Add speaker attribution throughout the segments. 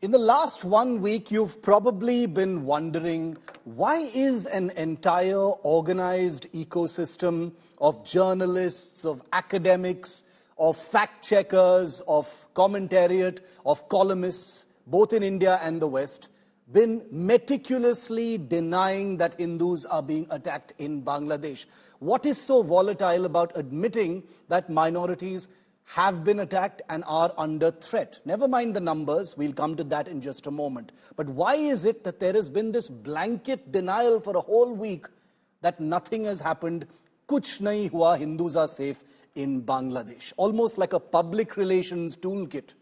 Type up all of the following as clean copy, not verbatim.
Speaker 1: In the last 1 week, you've probably been wondering, why is an entire organized ecosystem of journalists, of academics, of fact-checkers, of commentariat, of columnists, both in India and the West, been meticulously denying that Hindus are being attacked in Bangladesh? What is so volatile about admitting that minorities have been attacked and are under threat? Never mind the numbers, we'll come to that in just a moment. But why is it that there has been this blanket denial for a whole week that nothing has happened, kuch nahi hua, Hindus are safe in Bangladesh? Almost like a public relations toolkit.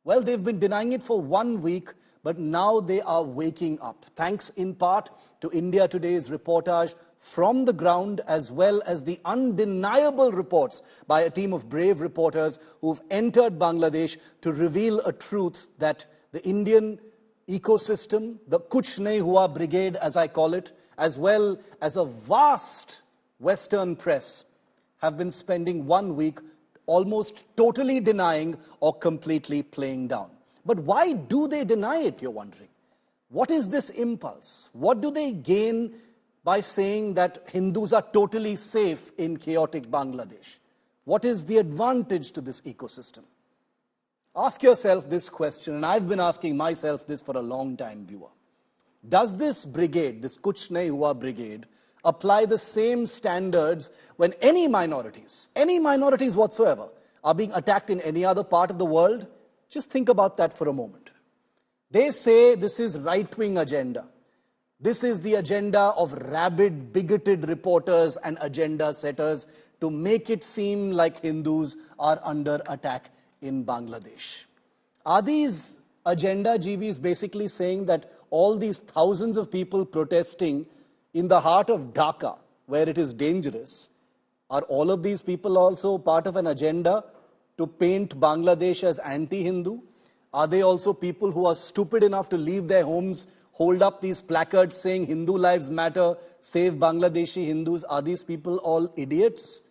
Speaker 1: Well, they've been denying it for 1 week, but now they are waking up. Thanks in part to India Today's reportage from the ground, as well as the undeniable reports by a team of brave reporters who've entered Bangladesh to reveal a truth that the Indian ecosystem, the Kuch Nahi Hua Brigade, as I call it, as well as a vast Western press, have been spending 1 week almost totally denying or completely playing down. But why do they deny it, you're wondering? What is this impulse? What do they gain by saying that Hindus are totally safe in chaotic Bangladesh? What is the advantage to this ecosystem? Ask yourself this question, and I've been asking myself this for a long time, viewer. Does this brigade, this Kuch Nahi Hua Brigade, apply the same standards when any minorities whatsoever, are being attacked in any other part of the world? Just think about that for a moment. They say this is right-wing agenda. This is the agenda of rabid, bigoted reporters and agenda setters to make it seem like Hindus are under attack in Bangladesh. Are these agenda GVs basically saying that all these thousands of people protesting in the heart of Dhaka, where it is dangerous, are all of these people also part of an agenda to paint Bangladesh as anti-Hindu? Are they also people who are stupid enough to leave their homes, hold up these placards saying Hindu lives matter, save Bangladeshi Hindus? Are these people all idiots?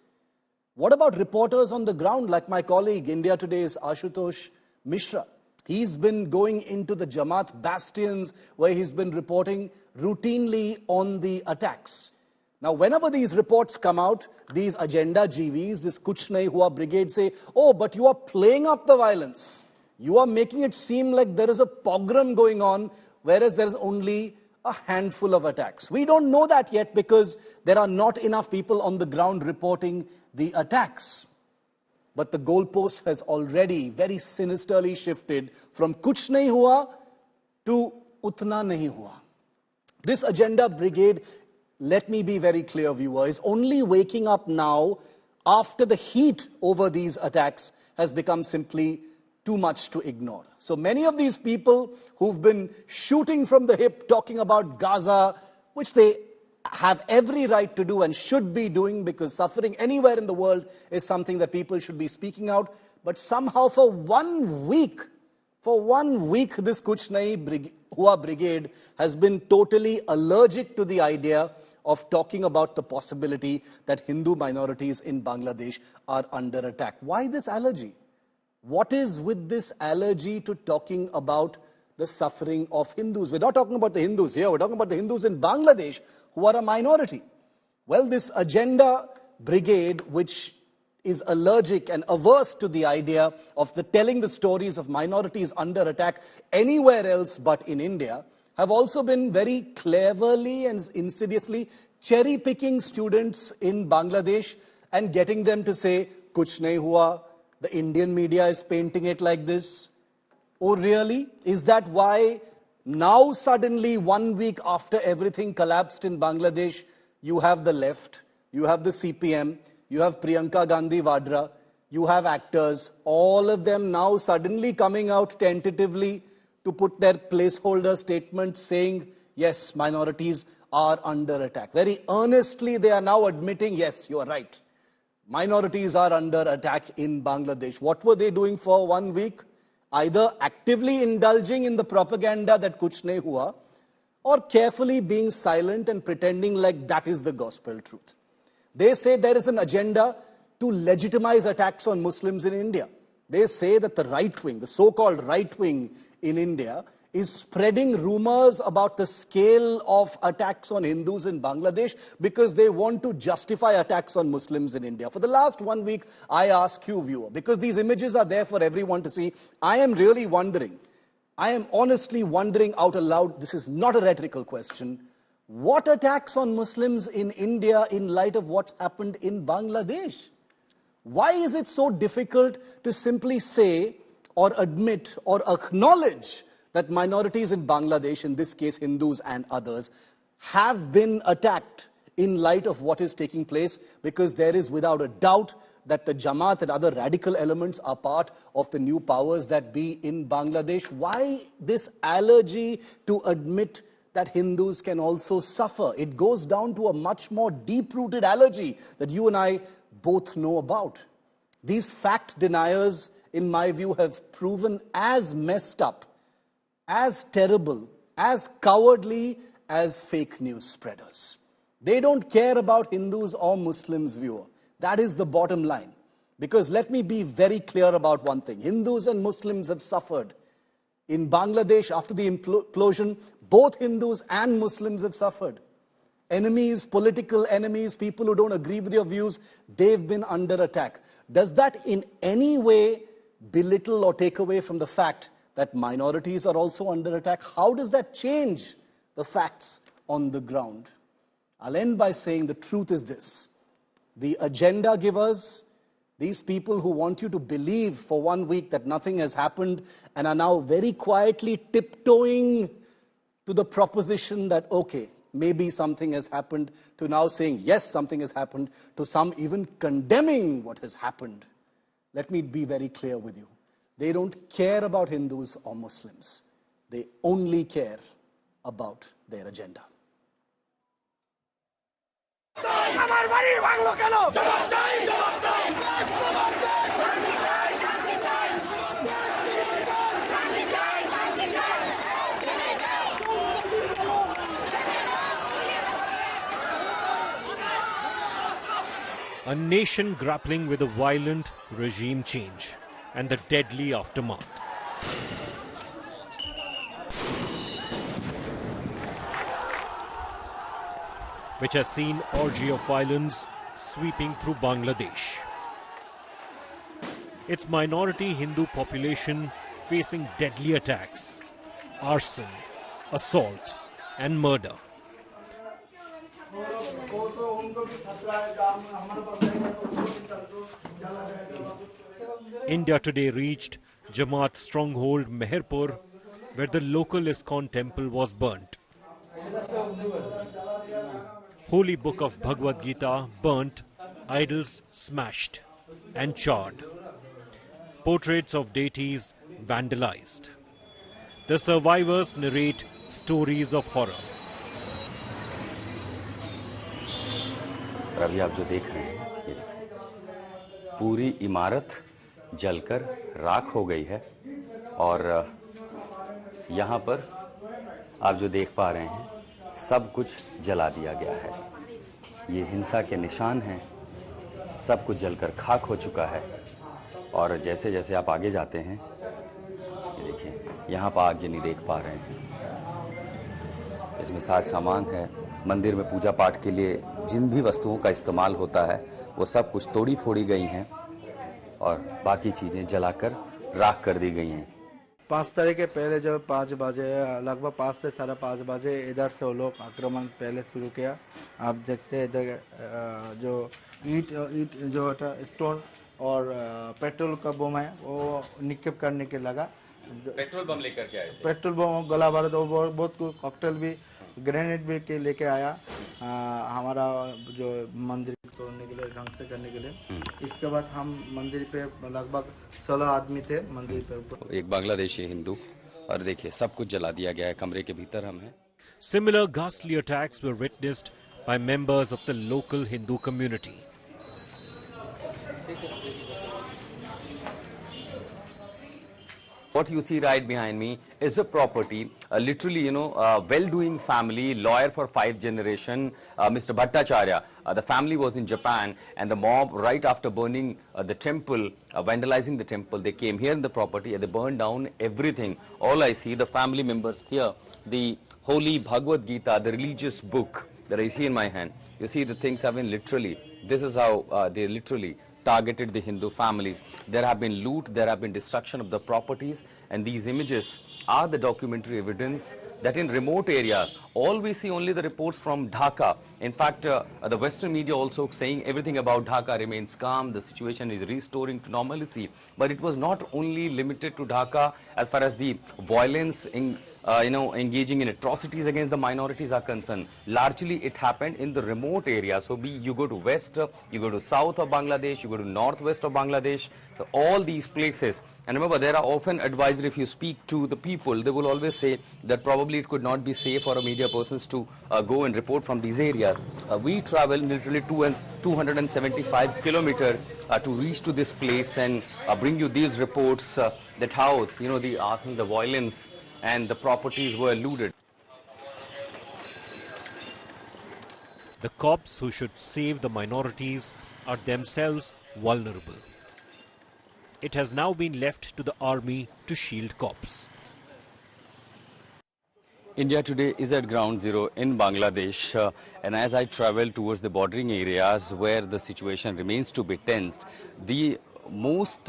Speaker 1: What about reporters on the ground like my colleague, India Today's Ashutosh Mishra? He's been going into the Jamaat bastions where he's been reporting routinely on the attacks. Now, whenever these reports come out, these agenda GVs, this Kuch Nahi Hua Brigade say, oh, but you are playing up the violence. You are making it seem like there is a pogrom going on, whereas there is only a handful of attacks. We don't know that yet because there are not enough people on the ground reporting the attacks. But the goalpost has already very sinisterly shifted from Kuch Nahi Hua to Utna Nahi Hua. This agenda brigade, let me be very clear, viewer, is only waking up now after the heat over these attacks has become simply too much to ignore. So many of these people who've been shooting from the hip, talking about Gaza, which they have every right to do and should be doing, because suffering anywhere in the world is something that people should be speaking out. But somehow for 1 week, this Kuch Nahi Hua Brigade has been totally allergic to the idea of talking about the possibility that Hindu minorities in Bangladesh are under attack. Why this allergy? What is with this allergy to talking about the suffering of Hindus? We're not talking about the Hindus here, we're talking about the Hindus in Bangladesh who are a minority. Well, this agenda brigade, which is allergic and averse to the idea of telling the stories of minorities under attack anywhere else but in India, have also been very cleverly and insidiously cherry-picking students in Bangladesh and getting them to say, Kuch Nahi Hua, the Indian media is painting it like this. Oh, really? Is that why now suddenly 1 week after everything collapsed in Bangladesh, you have the left, you have the CPM, you have Priyanka Gandhi Vadra, you have actors, all of them now suddenly coming out tentatively to put their placeholder statements saying, yes, minorities are under attack. Very earnestly, they are now admitting, yes, you are right. Minorities are under attack in Bangladesh. What were they doing for 1 week? Either actively indulging in the propaganda that Kuch Nahi Hua, or carefully being silent and pretending like that is the gospel truth. They say there is an agenda to legitimize attacks on Muslims in India. They say that the right wing, the so-called right wing in India is spreading rumors about the scale of attacks on Hindus in Bangladesh because they want to justify attacks on Muslims in India. For the last 1 week, I ask you, viewer, because these images are there for everyone to see, I am really wondering, I am honestly wondering out aloud, this is not a rhetorical question, what attacks on Muslims in India in light of what's happened in Bangladesh? Why is it so difficult to simply say or admit or acknowledge that minorities in Bangladesh, in this case Hindus and others, have been attacked in light of what is taking place? Because there is without a doubt that the Jamaat and other radical elements are part of the new powers that be in Bangladesh. Why this allergy to admit that Hindus can also suffer? It goes down to a much more deep-rooted allergy that you and I both know about. These fact deniers, in my view, have proven as messed up, as terrible, as cowardly as fake news spreaders. They don't care about Hindus or Muslims, viewer. That is the bottom line. Because let me be very clear about one thing. Hindus and Muslims have suffered. In Bangladesh, after the implosion, both Hindus and Muslims have suffered. Enemies, political enemies, people who don't agree with your views, they've been under attack. Does that in any way belittle or take away from the fact that minorities are also under attack? How does that change the facts on the ground? I'll end by saying the truth is this. The agenda givers, these people who want you to believe for 1 week that nothing has happened and are now very quietly tiptoeing to the proposition that, okay, maybe something has happened, to now saying, yes, something has happened, to some even condemning what has happened. Let me be very clear with you. They don't care about Hindus or Muslims. They only care about their agenda.
Speaker 2: A nation grappling with a violent regime change and the deadly aftermath. Which has seen orgy of violence sweeping through Bangladesh. Its minority Hindu population facing deadly attacks, arson, assault and murder. India Today reached Jamaat stronghold Meherpur, where the local ISKCON temple was burnt. Holy book of Bhagavad Gita burnt, idols smashed and charred. Portraits of deities vandalized. The survivors narrate stories of horror.
Speaker 3: अभी आप जो देख रहे हैं, ये पूरी इमारत जलकर राख हो गई है और यहाँ पर आप जो देख पा रहे हैं सब कुछ जला दिया गया है। ये हिंसा के निशान हैं, सब कुछ जलकर खाक हो चुका है और जैसे जैसे आप आगे जाते हैं, ये देखिए यहाँ पर आगजनी देख पा रहे हैं। इसमें साज सामान है, मंदिर में पूजा पाठ के लिए जिन भी वस्तुओं का इस्तेमाल होता है वो सब कुछ तोड़ी फोड़ी गई हैं और बाकी चीज़ें जलाकर राख कर दी गई हैं।
Speaker 4: 5 तारीख के पहले जो 5 बजे लगभग 5 से 5:30 बजे इधर से वो लोग आक्रमण पहले शुरू किया। आप देखते हैं इधर जो ईंट जो स्टोन और पेट्रोल का बम है वो निक्षेप करने के लगा।
Speaker 3: पेट्रोल बम लेकर के आए थे।
Speaker 4: पेट्रोल बम, गोला बारूद, बहुत कुछ कॉकटेल भी, ग्रेनेड भी के लेके आया हमारा जो मंदिर तोड़ने के लिए, ढंग से करने के लिए। इसके बाद हम मंदिर पे लगभग 16 आदमी थे मंदिर पे।
Speaker 3: एक बांग्लादेशी हिंदू और देखिए सब कुछ जला दिया गया है, कमरे के भीतर हम हैं।
Speaker 2: Similar ghastly attacks were witnessed by members of the local Hindu community.
Speaker 3: What you see right behind me is a property, literally, a well-doing family, lawyer for 5 generations, Mr. Bhattacharya. The family was in Japan, and the mob, right after burning the temple, vandalizing the temple, they came here in the property and they burned down everything. All I see, the family members here, the Holy Bhagavad Gita, the religious book that I see in my hand. You see, the things have been literally, this is how they literally targeted the Hindu families. There have been loot, there have been destruction of the properties, and these images are the documentary evidence that in remote areas, all we see only the reports from Dhaka. In fact, the Western media also saying everything about Dhaka remains calm, the situation is restoring to normalcy. But it was not only limited to Dhaka as far as the violence in engaging in atrocities against the minorities are concerned. Largely it happened in the remote areas. So you go to west, you go to south of Bangladesh, you go to northwest of Bangladesh, so all these places. And remember, there are often advisors, if you speak to the people, they will always say that probably it could not be safe for a media persons to go and report from these areas. We travel literally 275 kilometers to reach to this place and bring you these reports that how, the violence and the properties were looted.
Speaker 2: The cops who should save the minorities are themselves vulnerable. It has now been left to the army to shield cops.
Speaker 3: India today is at ground zero in Bangladesh, and as I travel towards the bordering areas where the situation remains to be tensed, the most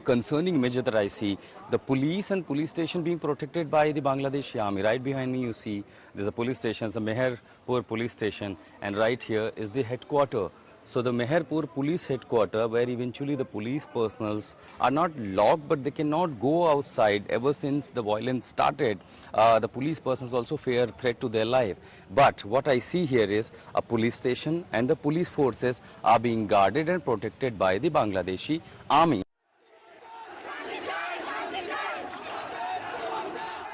Speaker 3: concerning image that I see, the police and police station being protected by the Bangladeshi army. Right behind me you see there's a police station, the Meherpur police station, and right here is the headquarters. So the Meherpur police headquarters, where eventually the police personals are not locked, but they cannot go outside. Ever since the violence started, the police personnel also fear threat to their life. But what I see here is a police station, and the police forces are being guarded and protected by the Bangladeshi army.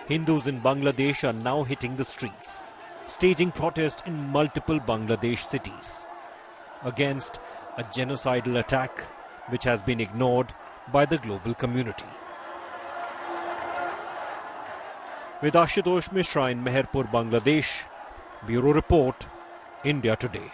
Speaker 2: Hindus in Bangladesh are now hitting the streets, staging protests in multiple Bangladesh cities against a genocidal attack which has been ignored by the global community. With Ashutosh Mishra in Meherpur, Bangladesh, Bureau Report, India Today.